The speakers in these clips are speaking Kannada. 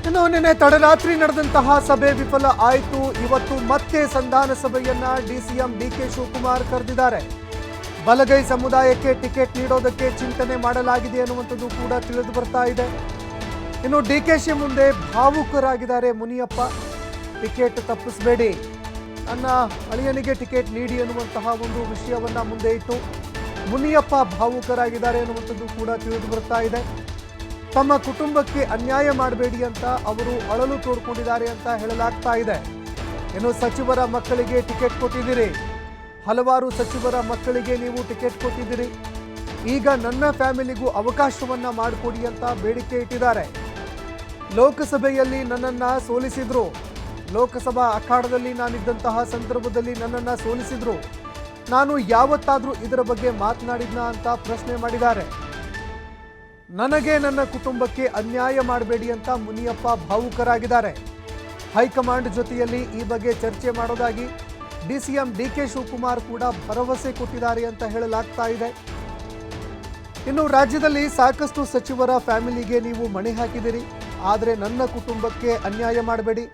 ಇನ್ನು ನಿನ್ನೆ ತಡರಾತ್ರಿ ನಡೆದಂತಹ ಸಭೆ ವಿಫಲ ಆಯಿತು. ಇವತ್ತು ಮತ್ತೆ ಸಂಧಾನ ಸಭೆಯನ್ನ ಡಿಸಿಎಂ ಡಿಕೆ ಶಿವಕುಮಾರ್ ಕರೆದಿದ್ದಾರೆ. ಬಲಗೈ ಸಮುದಾಯಕ್ಕೆ ಟಿಕೆಟ್ ನೀಡೋದಕ್ಕೆ ಚಿಂತನೆ ಮಾಡಲಾಗಿದೆ ಅನ್ನುವಂಥದ್ದು ಕೂಡ ತಿಳಿದು ಬರ್ತಾ ಇದೆ. ಇನ್ನು ಡಿಕೆಶಿ ಮುಂದೆ ಭಾವುಕರಾಗಿದ್ದಾರೆ ಮುನಿಯಪ್ಪ. ಟಿಕೆಟ್ ತಪ್ಪಿಸಬೇಡಿ, ನನ್ನ ಅಳಿಯನಿಗೆ ಟಿಕೆಟ್ ನೀಡಿ ಅನ್ನುವಂತಹ ಒಂದು ವಿಷಯವನ್ನ ಮುಂದೆ ಇಟ್ಟು ಮುನಿಯಪ್ಪ ಭಾವುಕರಾಗಿದ್ದಾರೆ ಅನ್ನುವಂಥದ್ದು ಕೂಡ ತಿಳಿದು ಬರ್ತಾ ಇದೆ. ತಮ್ಮ ಕುಟುಂಬಕ್ಕೆ ಅನ್ಯಾಯ ಮಾಡಬೇಡಿ ಅಂತ ಅವರು ಅಳಲು ತೋಡ್ಕೊಂಡಿದ್ದಾರೆ ಅಂತ ಹೇಳಲಾಗ್ತಾ ಇದೆ. ಇನ್ನು ಸಚಿವರ ಮಕ್ಕಳಿಗೆ ಟಿಕೆಟ್ ಕೊಟ್ಟಿದ್ದೀರಿ, ಹಲವಾರು ಸಚಿವರ ಮಕ್ಕಳಿಗೆ ನೀವು ಟಿಕೆಟ್ ಕೊಟ್ಟಿದ್ದೀರಿ, ಈಗ ನನ್ನ ಫ್ಯಾಮಿಲಿಗೂ ಅವಕಾಶವನ್ನ ಮಾಡಿಕೊಡಿ ಅಂತ ಬೇಡಿಕೆ ಇಟ್ಟಿದ್ದಾರೆ. ಲೋಕಸಭೆಯಲ್ಲಿ ನನ್ನನ್ನ ಸೋಲಿಸಿದ್ರು, ಲೋಕಸಭಾ ಅಖಾಡದಲ್ಲಿ ನಾನಿದ್ದಂತಹ ಸಂದರ್ಭದಲ್ಲಿ ನನ್ನನ್ನ ಸೋಲಿಸಿದ್ರು, ನಾನು ಯಾವತ್ತಾದ್ರೂ ಇದರ ಬಗ್ಗೆ ಮಾತನಾಡಿದ್ನಾ ಅಂತ ಪ್ರಶ್ನೆ ಮಾಡಿದ್ದಾರೆ. ನನಗೆ ನನ್ನ ಕುಟುಂಬಕ್ಕೆ ಅನ್ಯಾಯ ಮಾಡಬೇಡಿ ಅಂತ ಮುನಿಯಪ್ಪ ಭಾವುಕರಾಗಿದ್ದಾರೆ. ಹೈಕಮಾಂಡ್ ಜೊತೆಯಲ್ಲಿ ಈ ಬಗ್ಗೆ ಚರ್ಚೆ ಮಾಡೋದಾಗಿ ಡಿಸಿಎಂ ಡಿಕೆ ಶಿವಕುಮಾರ್ ಕೂಡ ಭರವಸೆ ಕೊಟ್ಟಿದ್ದಾರೆ ಅಂತ ಹೇಳಲಾಗ್ತಾ ಇದೆ. ಇನ್ನು ರಾಜ್ಯದಲ್ಲಿ ಸಾಕಷ್ಟು ಸಚಿವರ ಫ್ಯಾಮಿಲಿಗೆ ನೀವು ಮಣೆ ಹಾಕಿದಿರಿ, ಆದರೆ ನನ್ನ ಕುಟುಂಬಕ್ಕೆ ಅನ್ಯಾಯ ಮಾಡಬೇಡಿ.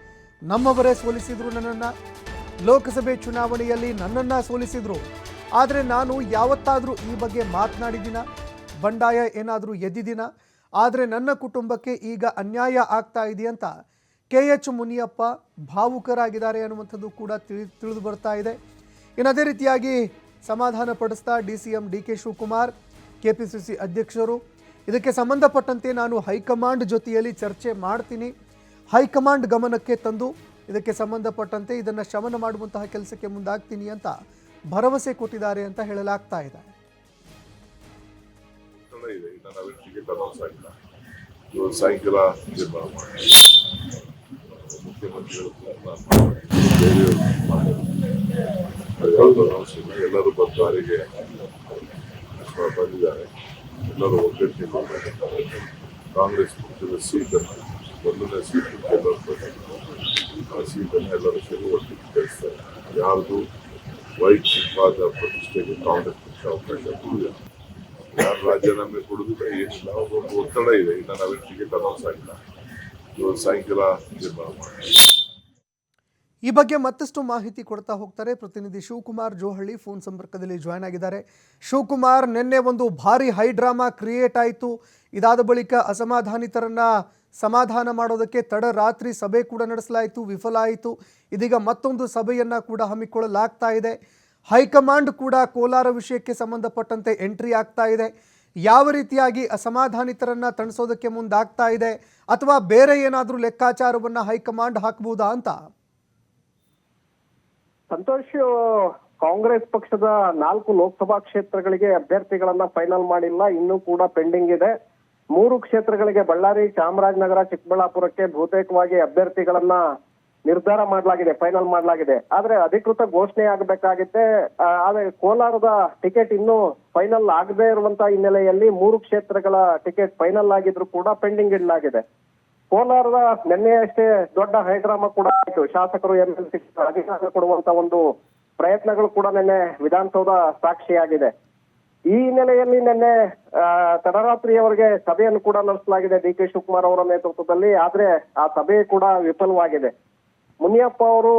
ನಮ್ಮವರೇ ಸೋಲಿಸಿದ್ರು ನನ್ನನ್ನು, ಲೋಕಸಭೆ ಚುನಾವಣೆಯಲ್ಲಿ ನನ್ನನ್ನು ಸೋಲಿಸಿದ್ರು, ಆದರೆ ನಾನು ಯಾವತ್ತಾದರೂ ಈ ಬಗ್ಗೆ ಮಾತನಾಡಿದಿನ, ಬಂಡಾಯ ಏನಾದರೂ ಎದ್ದಿದಿನ, ಆದರೆ ನನ್ನ ಕುಟುಂಬಕ್ಕೆ ಈಗ ಅನ್ಯಾಯ ಆಗ್ತಾ ಇದೆ ಅಂತ KH ಮುನಿಯಪ್ಪ ಭಾವುಕರಾಗಿದ್ದಾರೆ ಅನ್ನುವಂಥದ್ದು ಕೂಡ ತಿಳಿದು ಬರ್ತಾ ಇದೆ. ಇನ್ನು ಅದೇ ರೀತಿಯಾಗಿ ಸಮಾಧಾನ ಪಡಿಸ್ತಾ ಡಿಸಿಎಂ ಡಿಕೆ ಶಿವಕುಮಾರ್, KPCC ಅಧ್ಯಕ್ಷರು, ಇದಕ್ಕೆ ಸಂಬಂಧಪಟ್ಟಂತೆ ನಾನು ಹೈಕಮಾಂಡ್ ಜೊತೆಯಲ್ಲಿ ಚರ್ಚೆ ಮಾಡ್ತೀನಿ, ಹೈಕಮಾಂಡ್ ಗಮನಕ್ಕೆ ತಂದು ಇದಕ್ಕೆ ಸಂಬಂಧಪಟ್ಟಂತೆ ಇದನ್ನು ಶಮನ ಮಾಡುವಂತಹ ಕೆಲಸಕ್ಕೆ ಮುಂದಾಗ್ತೀನಿ ಅಂತ ಭರವಸೆ ಕೊಟ್ಟಿದ್ದಾರೆ ಅಂತ ಹೇಳಲಾಗ್ತಾ ಇದೆ. ಸಾಯಂಕಾಲ ಎಲ್ಲರೂ ಬಂದವರಿಗೆ ಬಂದಿದ್ದಾರೆ. ಎಲ್ಲರೂ ಒಗ್ಗಟ್ಟಿನಿಂದ ಕಾಂಗ್ರೆಸ್ ಪಕ್ಷದ ಸೀಟನ್ನು, ಮೊದಲನೇ ಸೀಟ್ ಎಲ್ಲರೂ ಆ ಸೀಟನ್ನು ಎಲ್ಲರೂ ಸೇರಿ ಒಟ್ಟಿಗೆ ಕಳಿಸ್ತಾರೆ. ಯಾರ್ದು ವೈಯಕ್ತಿಕವಾದ ಪ್ರತಿಷ್ಠೆಗೆ ಕಾಂಗ್ರೆಸ್ ಪಕ್ಷ ಅವಕಾಶ ಕೊಡುವುದಿಲ್ಲ. ಯಾರು ರಾಜೀನಾಮೆ ಕೊಡುವುದಿಲ್ಲ, ಏನಿಲ್ಲ. ಒಂದು ಒತ್ತಡ ಇದೆ. ಇನ್ನು ನಾವೇನು ಟಿಕೆಟ್ ಅನೌನ್ಸ್ ಆಗಿಲ್ಲ, ಇವತ್ತು ಸಾಯಂಕಾಲ ತೀರ್ಮಾನ ಮಾಡಿ. ಈ ಬಗ್ಗೆ ಮತ್ತಷ್ಟು ಮಾಹಿತಿ ಕೊಡ್ತಾ ಹೋಗ್ತಾರೆ ಪ್ರತಿನಿಧಿ ಶಿವಕುಮಾರ್ ಜೋಹಳ್ಳಿ ಫೋನ್ ಸಂಪರ್ಕದಲ್ಲಿ ಜಾಯ್ನ್ ಆಗಿದ್ದಾರೆ. ಶಿವಕುಮಾರ್, ನಿನ್ನೆ ಒಂದು ಭಾರಿ ಹೈ ಡ್ರಾಮಾ ಕ್ರಿಯೇಟ್ ಆಯಿತು. ಇದಾದ ಬಳಿಕ ಅಸಮಾಧಾನಿತರನ್ನ ಸಮಾಧಾನ ಮಾಡೋದಕ್ಕೆ ತಡರಾತ್ರಿ ಸಭೆ ಕೂಡ ನಡೆಸಲಾಯಿತು, ವಿಫಲ ಆಯಿತು. ಇದೀಗ ಮತ್ತೊಂದು ಸಭೆಯನ್ನ ಕೂಡ ಹಮ್ಮಿಕೊಳ್ಳಲಾಗ್ತಾ ಇದೆ. ಹೈಕಮಾಂಡ್ ಕೂಡ ಕೋಲಾರ ವಿಷಯಕ್ಕೆ ಸಂಬಂಧಪಟ್ಟಂತೆ ಎಂಟ್ರಿ ಆಗ್ತಾ ಇದೆ. ಯಾವ ರೀತಿಯಾಗಿ ಅಸಮಾಧಾನಿತರನ್ನ ತಣಿಸೋದಕ್ಕೆ ಮುಂದಾಗ್ತಾ ಇದೆ, ಅಥವಾ ಬೇರೆ ಏನಾದರೂ ಲೆಕ್ಕಾಚಾರವನ್ನ ಹೈಕಮಾಂಡ್ ಹಾಕಬಹುದಾ ಅಂತ? ಸಂತೋಷ್, ಕಾಂಗ್ರೆಸ್ ಪಕ್ಷದ 4 ಲೋಕಸಭಾ ಕ್ಷೇತ್ರಗಳಿಗೆ ಅಭ್ಯರ್ಥಿಗಳನ್ನ ಫೈನಲ್ ಮಾಡಿಲ್ಲ, ಇನ್ನೂ ಕೂಡ ಪೆಂಡಿಂಗ್ ಇದೆ. 3 ಕ್ಷೇತ್ರಗಳಿಗೆ ಬಳ್ಳಾರಿ, ಚಾಮರಾಜನಗರ, ಚಿಕ್ಕಬಳ್ಳಾಪುರಕ್ಕೆ ಬಹುತೇಕವಾಗಿ ಅಭ್ಯರ್ಥಿಗಳನ್ನ ನಿರ್ಧಾರ ಮಾಡಲಾಗಿದೆ, ಫೈನಲ್ ಮಾಡಲಾಗಿದೆ. ಆದ್ರೆ ಅಧಿಕೃತ ಘೋಷಣೆ ಆಗಬೇಕಾಗಿದೆ. ಆದ್ರೆ ಕೋಲಾರದ ಟಿಕೆಟ್ ಇನ್ನೂ ಫೈನಲ್ ಆಗದೇ ಇರುವಂತ ಹಿನ್ನೆಲೆಯಲ್ಲಿ 3 ಕ್ಷೇತ್ರಗಳ ಟಿಕೆಟ್ ಫೈನಲ್ ಆಗಿದ್ರು ಕೂಡ ಪೆಂಡಿಂಗ್ ಇಡಲಾಗಿದೆ. ಕೋಲಾರದ ನಿನ್ನೆಯಷ್ಟೇ ದೊಡ್ಡ ಹೈಡ್ರಾಮಾ ಕೂಡ ಆಯಿತು. ಶಾಸಕರು MLC ಅಧಿಕಾರ ಕೊಡುವಂತ ಒಂದು ಪ್ರಯತ್ನಗಳು ಕೂಡ ನಿನ್ನೆ ವಿಧಾನಸೌಧ ಸಾಕ್ಷಿಯಾಗಿದೆ. ಈ ಹಿನ್ನೆಲೆಯಲ್ಲಿ ನಿನ್ನೆ ತಡರಾತ್ರಿಯವರೆಗೆ ಸಭೆಯನ್ನು ಕೂಡ ನಡೆಸಲಾಗಿದೆ ಡಿಕೆ ಶಿವಕುಮಾರ್ ಅವರ ನೇತೃತ್ವದಲ್ಲಿ. ಆದ್ರೆ ಆ ಸಭೆ ಕೂಡ ವಿಫಲವಾಗಿದೆ. ಮುನಿಯಪ್ಪ ಅವರು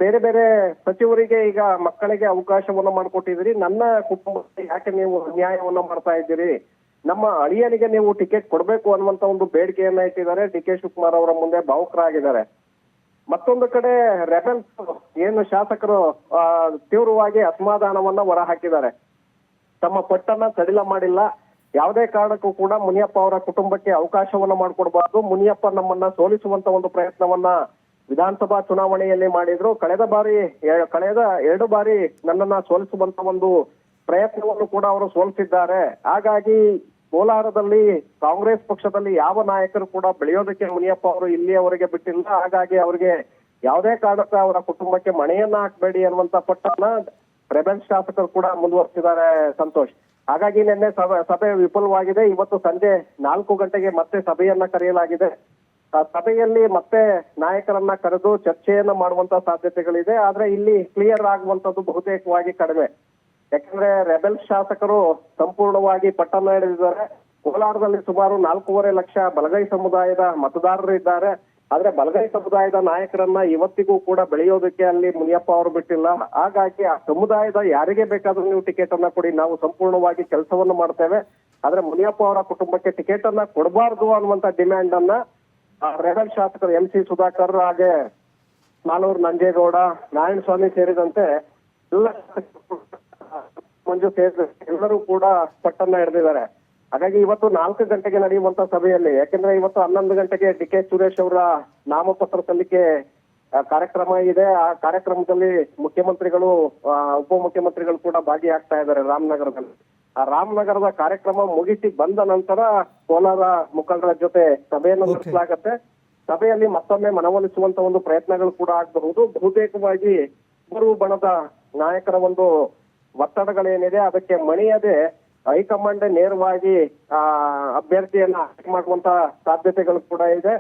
ಬೇರೆ ಬೇರೆ ಸಚಿವರಿಗೆ ಈಗ ಮಕ್ಕಳಿಗೆ ಅವಕಾಶವನ್ನ ಮಾಡಿಕೊಟ್ಟಿದ್ದೀರಿ, ನನ್ನ ಕುಟುಂಬಕ್ಕೆ ಯಾಕೆ ನೀವು ಅನ್ಯಾಯವನ್ನ ಮಾಡ್ತಾ ಇದ್ದೀರಿ, ನಮ್ಮ ಅಳಿಯನಿಗೆ ನೀವು ಟಿಕೆಟ್ ಕೊಡಬೇಕು ಅನ್ನುವಂತ ಒಂದು ಬೇಡಿಕೆಯನ್ನ ಇಟ್ಟಿದ್ದಾರೆ. ಡಿಕೆ ಶಿವಕುಮಾರ್ ಅವರ ಮುಂದೆ ಭಾವುಕರಾಗಿದ್ದಾರೆ. ಮತ್ತೊಂದು ಕಡೆ ರೆಬೆಲ್ಸ್ ಏನು ಶಾಸಕರು ತೀವ್ರವಾಗಿ ಅಸಮಾಧಾನವನ್ನ ಹೊರ ಹಾಕಿದ್ದಾರೆ. ತಮ್ಮ ಪಟ್ಟನ್ನ ಸಡಿಲ ಮಾಡಿಲ್ಲ, ಯಾವುದೇ ಕಾರಣಕ್ಕೂ ಕೂಡ ಮುನಿಯಪ್ಪ ಅವರ ಕುಟುಂಬಕ್ಕೆ ಅವಕಾಶವನ್ನ ಮಾಡಿಕೊಡ್ಬಾರ್ದು, ಮುನಿಯಪ್ಪ ನಮ್ಮನ್ನ ಸೋಲಿಸುವಂತ ಒಂದು ಪ್ರಯತ್ನವನ್ನ ವಿಧಾನಸಭಾ ಚುನಾವಣೆಯಲ್ಲಿ ಮಾಡಿದ್ರು. ಕಳೆದ 2 ಬಾರಿ ನನ್ನನ್ನ ಸೋಲಿಸುವಂತ ಒಂದು ಪ್ರಯತ್ನವನ್ನು ಕೂಡ ಅವರು ಸೋಲಿಸಿದ್ದಾರೆ. ಹಾಗಾಗಿ ಕೋಲಾರದಲ್ಲಿ ಕಾಂಗ್ರೆಸ್ ಪಕ್ಷದಲ್ಲಿ ಯಾವ ನಾಯಕರು ಕೂಡ ಬೆಳೆಯೋದಕ್ಕೆ ಮುನಿಯಪ್ಪ ಅವರು ಇಲ್ಲಿಯವರೆಗೆ ಬಿಟ್ಟಿಲ್ಲ. ಹಾಗಾಗಿ ಅವರಿಗೆ ಯಾವುದೇ ಕಾರಣಕ್ಕೂ ಅವರ ಕುಟುಂಬಕ್ಕೆ ಮಣೆಯನ್ನ ಹಾಕಬೇಡಿ ಅನ್ನುವಂತ ಪಟ್ಟನ್ನ ರೆಬೆಲ್ ಶಾಸಕರು ಕೂಡ ಮುಂದುವರಿಸಿದ್ದಾರೆ ಸಂತೋಷ್. ಹಾಗಾಗಿ ನಿನ್ನೆ ಸಭೆ ವಿಫಲವಾಗಿದೆ. ಇವತ್ತು ಸಂಜೆ 4 ಗಂಟೆಗೆ ಮತ್ತೆ ಸಭೆಯನ್ನ ಕರೆಯಲಾಗಿದೆ. ಸಭೆಯಲ್ಲಿ ಮತ್ತೆ ನಾಯಕರನ್ನ ಕರೆದು ಚರ್ಚೆಯನ್ನ ಮಾಡುವಂತ ಸಾಧ್ಯತೆಗಳಿದೆ. ಆದ್ರೆ ಇಲ್ಲಿ ಕ್ಲಿಯರ್ ಆಗುವಂತದ್ದು ಬಹುತೇಕವಾಗಿ ಕಡಿಮೆ. ಯಾಕಂದ್ರೆ ರೆಬೆಲ್ ಶಾಸಕರು ಸಂಪೂರ್ಣವಾಗಿ ಪಟ್ಟಣ ಹಿಡಿದಿದ್ದಾರೆ. ಕೋಲಾರದಲ್ಲಿ ಸುಮಾರು 4.5 ಲಕ್ಷ ಬಲಗೈ ಸಮುದಾಯದ ಮತದಾರರು ಇದ್ದಾರೆ. ಆದ್ರೆ ಬಲಗೈ ಸಮುದಾಯದ ನಾಯಕರನ್ನ ಇವತ್ತಿಗೂ ಕೂಡ ಬೆಳೆಯೋದಕ್ಕೆ ಅಲ್ಲಿ ಮುನಿಯಪ್ಪ ಅವರು ಬಿಟ್ಟಿಲ್ಲ. ಹಾಗಾಗಿ ಆ ಸಮುದಾಯದ ಯಾರಿಗೆ ಬೇಕಾದ್ರೂ ನೀವು ಟಿಕೆಟ್ ಅನ್ನ ಕೊಡಿ, ನಾವು ಸಂಪೂರ್ಣವಾಗಿ ಕೆಲಸವನ್ನು ಮಾಡ್ತೇವೆ. ಆದ್ರೆ ಮುನಿಯಪ್ಪ ಅವರ ಕುಟುಂಬಕ್ಕೆ ಟಿಕೆಟ್ ಅನ್ನ ಕೊಡಬಾರ್ದು ಅನ್ನುವಂತ ಡಿಮ್ಯಾಂಡ್ ಅನ್ನ ರೆಬಲ್ ಶಾಸಕರು MC ಸುಧಾಕರ್ ಹಾಗೆ ಮಾಲೂರು ನಂಜೇಗೌಡ, ನಾರಾಯಣಸ್ವಾಮಿ ಸೇರಿದಂತೆ ಎಲ್ಲ ಮಂಜು ಸೇರಿದಂತೆ ಎಲ್ಲರೂ ಕೂಡ ಪಟ್ಟನ್ನ ಹಿಡಿದಿದ್ದಾರೆ. ಹಾಗಾಗಿ ಇವತ್ತು 4 ಗಂಟೆಗೆ ನಡೆಯುವಂತ ಸಭೆಯಲ್ಲಿ, ಯಾಕೆಂದ್ರೆ ಇವತ್ತು 11 ಗಂಟೆಗೆ DK ಸುರೇಶ್ ಅವರ ನಾಮಪತ್ರ ಸಲ್ಲಿಕೆ ಕಾರ್ಯಕ್ರಮ ಇದೆ. ಆ ಕಾರ್ಯಕ್ರಮದಲ್ಲಿ ಮುಖ್ಯಮಂತ್ರಿಗಳು, ಉಪಮುಖ್ಯಮಂತ್ರಿಗಳು ಕೂಡ ಭಾಗಿಯಾಗ್ತಾ ಇದ್ದಾರೆ ರಾಮನಗರದಲ್ಲಿ. ಆ ರಾಮನಗರದ ಕಾರ್ಯಕ್ರಮ ಮುಗಿಸಿ ಬಂದ ನಂತರ ಕೋಲಾರ ಮುಖಂಡರ ಜೊತೆ ಸಭೆಯನ್ನು ನಡೆಸಲಾಗತ್ತೆ. ಸಭೆಯಲ್ಲಿ ಮತ್ತೊಮ್ಮೆ ಮನವೊಲಿಸುವಂತ ಒಂದು ಪ್ರಯತ್ನಗಳು ಕೂಡ ಆಗಬಹುದು. ಬಹುತೇಕವಾಗಿ ಮೂರು ಬಣದ ನಾಯಕರ ಒಂದು ಒತ್ತಡಗಳೇನಿದೆ ಅದಕ್ಕೆ ಮಣಿಯದೆ ಹೈಕಮಾಂಡ್ ನೇರವಾಗಿ ಅಭ್ಯರ್ಥಿಯನ್ನ ಆಯ್ಕೆ ಮಾಡುವಂತ ಸಾಧ್ಯತೆಗಳು ಕೂಡ ಇದೆ.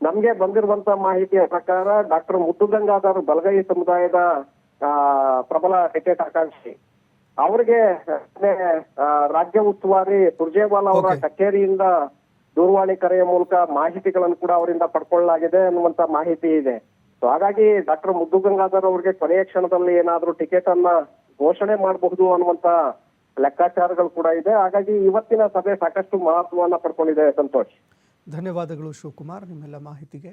ನಮ್ಗೆ ಬಂದಿರುವಂತ ಮಾಹಿತಿಯ ಪ್ರಕಾರ ಡಾಕ್ಟರ್ ಮುದ್ದುಗಂಗಾಧರ್ ಬಲಗೈ ಸಮುದಾಯದ ಪ್ರಬಲ ಟಿಕೆಟ್ ಆಕಾಂಕ್ಷಿ, ಅವರಿಗೆ ರಾಜ್ಯ ಉಸ್ತುವಾರಿ ಸುರ್ಜೇವಾಲಾ ಅವರ ಕಚೇರಿಯಿಂದ ದೂರವಾಣಿ ಕರೆಯ ಮೂಲಕ ಮಾಹಿತಿಗಳನ್ನು ಕೂಡ ಅವರಿಂದ ಪಡ್ಕೊಳ್ಳಲಾಗಿದೆ ಅನ್ನುವಂತ ಮಾಹಿತಿ ಇದೆ. ಸೊ ಹಾಗಾಗಿ ಡಾಕ್ಟರ್ ಮುದ್ದುಗಂಗಾಧರ್ ಅವರಿಗೆ ಕೊನೆಯ ಕ್ಷಣದಲ್ಲಿ ಏನಾದ್ರೂ ಟಿಕೆಟ್ ಅನ್ನ ಘೋಷಣೆ ಮಾಡಬಹುದು ಅನ್ನುವಂತ ಲೆಕ್ಕಾಚಾರಗಳು ಕೂಡ ಇದೆ. ಹಾಗಾಗಿ ಇವತ್ತಿನ ಸಭೆ ಸಾಕಷ್ಟು ಮಹತ್ವವನ್ನ ಪಡ್ಕೊಂಡಿದೆ. ಸಂತೋಷ್, ಧನ್ಯವಾದಗಳು ಶಿವಕುಮಾರ್ ನಿಮ್ಮೆಲ್ಲ ಮಾಹಿತಿಗೆ.